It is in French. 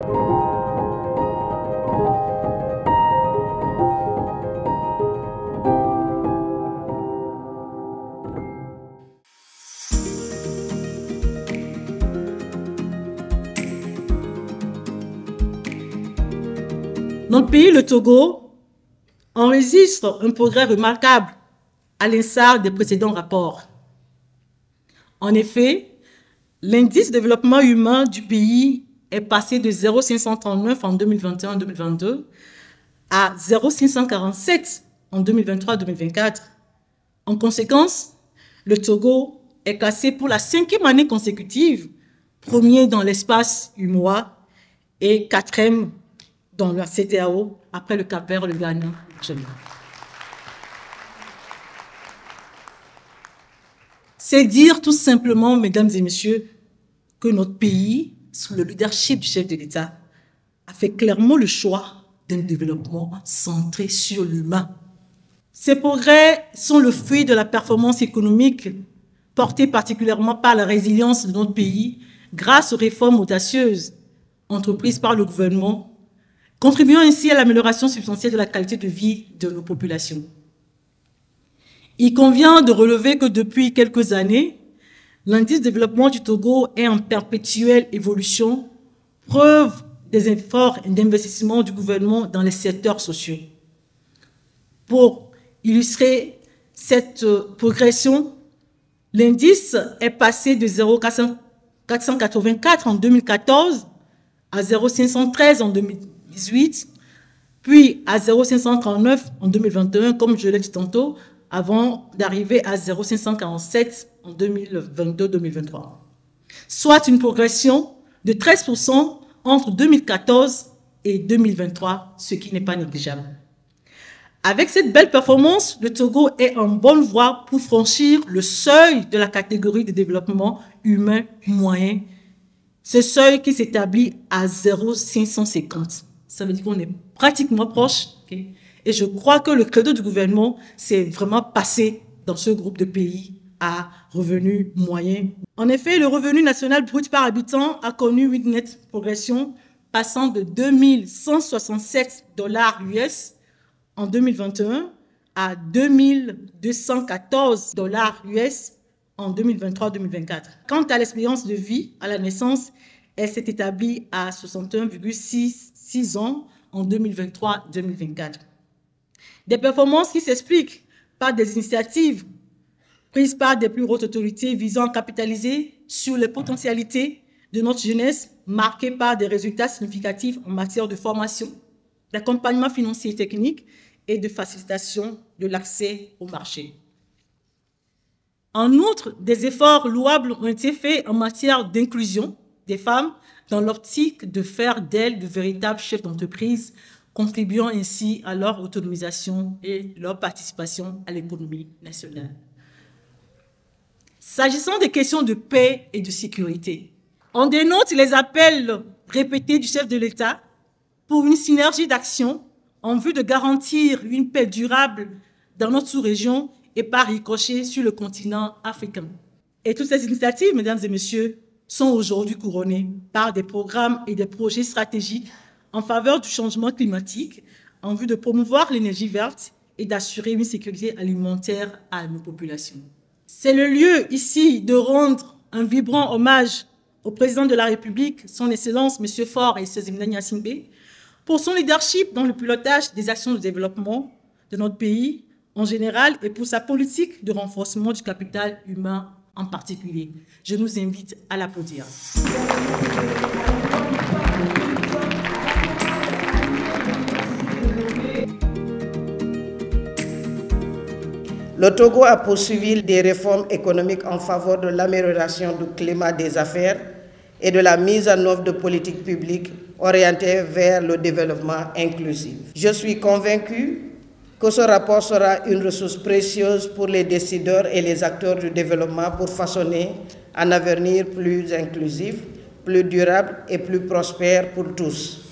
Notre pays, le Togo, enregistre un progrès remarquable à l'instar des précédents rapports. En effet, l'indice de développement humain du pays est passé de 0,539 en 2021-2022 à 0,547 en 2023-2024. En conséquence, le Togo est classé pour la 5e année consécutive, premier dans l'espace UMOA et 4e dans la CEDEAO, après le Cap-Vert, le Ghana, le Nigeria. C'est dire tout simplement, mesdames et messieurs, que notre pays, sous le leadership du chef de l'État, a fait clairement le choix d'un développement centré sur l'humain. Ces progrès sont le fruit de la performance économique portée particulièrement par la résilience de notre pays grâce aux réformes audacieuses entreprises par le gouvernement, contribuant ainsi à l'amélioration substantielle de la qualité de vie de nos populations. Il convient de relever que depuis quelques années, l'indice de développement du Togo est en perpétuelle évolution, preuve des efforts d'investissement du gouvernement dans les secteurs sociaux. Pour illustrer cette progression, l'indice est passé de 0,484 en 2014 à 0,513 en 2018, puis à 0,539 en 2021, comme je l'ai dit tantôt, avant d'arriver à 0,547 en 2022-2023. Soit une progression de 13% entre 2014 et 2023, ce qui n'est pas négligeable. Avec cette belle performance, le Togo est en bonne voie pour franchir le seuil de la catégorie de développement humain moyen, ce seuil qui s'établit à 0,550. Ça veut dire qu'on est pratiquement proche. Okay? Et je crois que le credo du gouvernement, c'est vraiment passer dans ce groupe de pays à revenu moyen. En effet, le revenu national brut par habitant a connu une nette progression, passant de 2167 $ US en 2021 à 2214 $ US en 2023-2024. Quant à l'espérance de vie à la naissance, elle s'est établie à 61,6 ans en 2023-2024. Des performances qui s'expliquent par des initiatives prises par des plus hautes autorités visant à capitaliser sur les potentialités de notre jeunesse, marquées par des résultats significatifs en matière de formation, d'accompagnement financier et technique et de facilitation de l'accès au marché. En outre, des efforts louables ont été faits en matière d'inclusion des femmes dans l'optique de faire d'elles de véritables chefs d'entreprise, contribuant ainsi à leur autonomisation et leur participation à l'économie nationale. S'agissant des questions de paix et de sécurité, on dénote les appels répétés du chef de l'État pour une synergie d'action en vue de garantir une paix durable dans notre sous-région et par ricochet sur le continent africain. Et toutes ces initiatives, mesdames et messieurs, sont aujourd'hui couronnées par des programmes et des projets stratégiques en faveur du changement climatique en vue de promouvoir l'énergie verte et d'assurer une sécurité alimentaire à nos populations. C'est le lieu ici de rendre un vibrant hommage au président de la République, son Excellence, M. Faure Esseozimna Gnassingbé, pour son leadership dans le pilotage des actions de développement de notre pays en général et pour sa politique de renforcement du capital humain en particulier. Je nous invite à l'applaudir. Le Togo a poursuivi des réformes économiques en faveur de l'amélioration du climat des affaires et de la mise en œuvre de politiques publiques orientées vers le développement inclusif. Je suis convaincu que ce rapport sera une ressource précieuse pour les décideurs et les acteurs du développement pour façonner un avenir plus inclusif, plus durable et plus prospère pour tous.